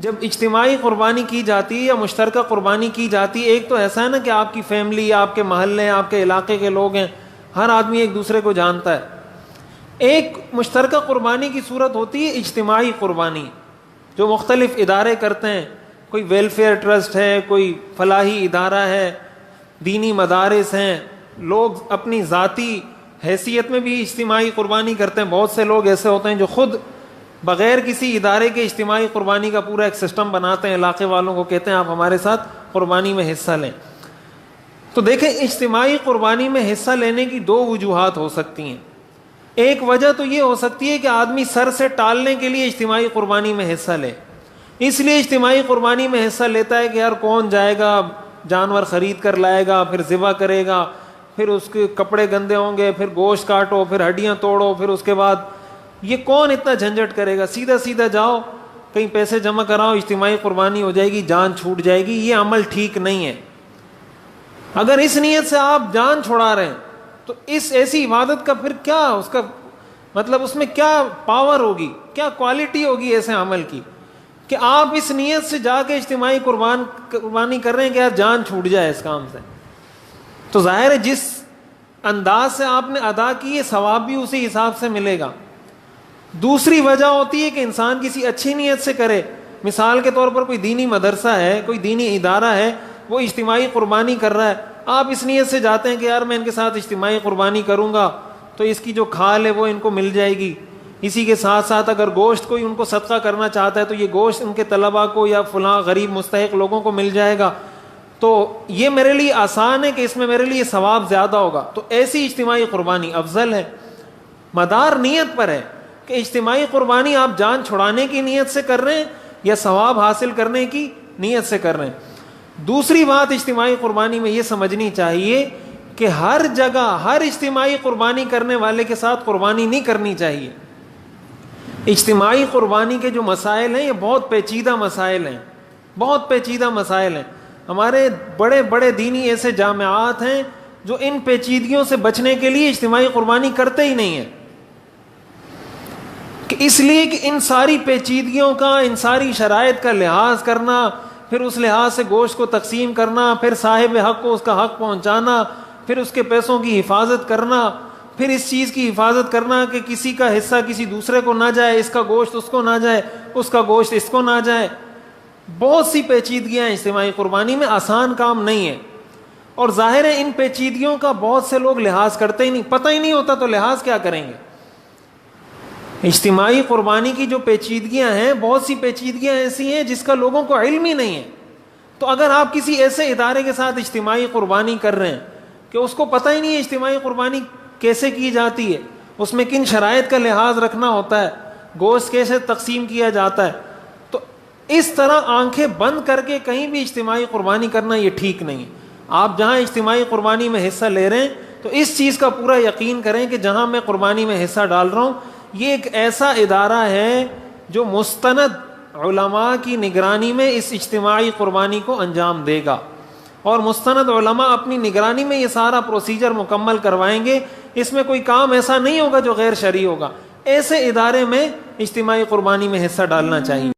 جب اجتماعی قربانی کی جاتی ہے یا مشترکہ قربانی کی جاتی ہے، ایک تو ایسا ہے نا کہ آپ کی فیملی، آپ کے محلے، آپ کے علاقے کے لوگ ہیں، ہر آدمی ایک دوسرے کو جانتا ہے۔ ایک مشترکہ قربانی کی صورت ہوتی ہے اجتماعی قربانی، جو مختلف ادارے کرتے ہیں، کوئی ویلفیئر ٹرسٹ ہے، کوئی فلاحی ادارہ ہے، دینی مدارس ہیں، لوگ اپنی ذاتی حیثیت میں بھی اجتماعی قربانی کرتے ہیں۔ بہت سے لوگ ایسے ہوتے ہیں جو خود بغیر کسی ادارے کے اجتماعی قربانی کا پورا ایک سسٹم بناتے ہیں، علاقے والوں کو کہتے ہیں آپ ہمارے ساتھ قربانی میں حصہ لیں۔ تو دیکھیں، اجتماعی قربانی میں حصہ لینے کی دو وجوہات ہو سکتی ہیں۔ ایک وجہ تو یہ ہو سکتی ہے کہ آدمی سر سے ٹالنے کے لیے اجتماعی قربانی میں حصہ لے، اس لیے اجتماعی قربانی میں حصہ لیتا ہے کہ یار کون جائے گا، جانور خرید کر لائے گا، پھر ذبح کرے گا، پھر اس کے کپڑے گندے ہوں گے، پھر گوشت کاٹو، پھر ہڈیاں توڑو، پھر اس کے بعد یہ کون اتنا جھنجھٹ کرے گا، سیدھا سیدھا جاؤ کہیں پیسے جمع کراؤ، اجتماعی قربانی ہو جائے گی، جان چھوٹ جائے گی۔ یہ عمل ٹھیک نہیں ہے۔ اگر اس نیت سے آپ جان چھڑا رہے ہیں تو اس ایسی عبادت کا پھر کیا، اس کا مطلب اس میں کیا پاور ہوگی، کیا کوالٹی ہوگی ایسے عمل کی کہ آپ اس نیت سے جا کے اجتماعی قربانی کر رہے ہیں کہ یار جان چھوٹ جائے اس کام سے۔ تو ظاہر ہے جس انداز سے آپ نے ادا کی ہے ثواب بھی اسی حساب سے ملے گا۔ دوسری وجہ ہوتی ہے کہ انسان کسی اچھی نیت سے کرے، مثال کے طور پر کوئی دینی مدرسہ ہے، کوئی دینی ادارہ ہے، وہ اجتماعی قربانی کر رہا ہے، آپ اس نیت سے جاتے ہیں کہ یار میں ان کے ساتھ اجتماعی قربانی کروں گا تو اس کی جو کھال ہے وہ ان کو مل جائے گی، اسی کے ساتھ ساتھ اگر گوشت کوئی ان کو صدقہ کرنا چاہتا ہے تو یہ گوشت ان کے طلباء کو یا فلاں غریب مستحق لوگوں کو مل جائے گا، تو یہ میرے لیے آسان ہے کہ اس میں میرے لیے ثواب زیادہ ہوگا، تو ایسی اجتماعی قربانی افضل ہے۔ مدار نیت پر ہے کہ اجتماعی قربانی آپ جان چھڑانے کی نیت سے کر رہے ہیں یا ثواب حاصل کرنے کی نیت سے کر رہے ہیں۔ دوسری بات اجتماعی قربانی میں یہ سمجھنی چاہیے کہ ہر جگہ ہر اجتماعی قربانی کرنے والے کے ساتھ قربانی نہیں کرنی چاہیے۔ اجتماعی قربانی کے جو مسائل ہیں یہ بہت پیچیدہ مسائل ہیں، بہت پیچیدہ مسائل ہیں۔ ہمارے بڑے بڑے دینی ایسے جامعات ہیں جو ان پیچیدگیوں سے بچنے کے لیے اجتماعی قربانی کرتے ہی نہیں ہیں، کہ اس لیے کہ ان ساری پیچیدگیوں کا، ان ساری شرائط کا لحاظ کرنا، پھر اس لحاظ سے گوشت کو تقسیم کرنا، پھر صاحب حق کو اس کا حق پہنچانا، پھر اس کے پیسوں کی حفاظت کرنا، پھر اس چیز کی حفاظت کرنا کہ کسی کا حصہ کسی دوسرے کو نہ جائے، اس کا گوشت اس کو نہ جائے، اس کا گوشت اس کو نہ جائے۔ بہت سی پیچیدگیاں ہیں اجتماعی قربانی میں، آسان کام نہیں ہے، اور ظاہر ہے ان پیچیدگیوں کا بہت سے لوگ لحاظ کرتے ہی نہیں، پتہ ہی نہیں ہوتا تو لحاظ کیا کریں گے۔ اجتماعی قربانی کی جو پیچیدگیاں ہیں، بہت سی پیچیدگیاں ایسی ہیں جس کا لوگوں کو علم ہی نہیں ہے۔ تو اگر آپ کسی ایسے ادارے کے ساتھ اجتماعی قربانی کر رہے ہیں کہ اس کو پتہ ہی نہیں ہے اجتماعی قربانی کیسے کی جاتی ہے، اس میں کن شرائط کا لحاظ رکھنا ہوتا ہے، گوشت کیسے تقسیم کیا جاتا ہے، تو اس طرح آنکھیں بند کر کے کہیں بھی اجتماعی قربانی کرنا یہ ٹھیک نہیں ہے۔ آپ جہاں اجتماعی قربانی میں حصہ لے رہے ہیں تو اس چیز کا پورا یقین کریں کہ جہاں میں قربانی میں حصہ ڈال رہا ہوں یہ ایک ایسا ادارہ ہے جو مستند علماء کی نگرانی میں اس اجتماعی قربانی کو انجام دے گا، اور مستند علماء اپنی نگرانی میں یہ سارا پروسیجر مکمل کروائیں گے۔ اس میں کوئی کام ایسا نہیں ہوگا جو غیر شرعی ہوگا۔ ایسے ادارے میں اجتماعی قربانی میں حصہ ڈالنا چاہیے۔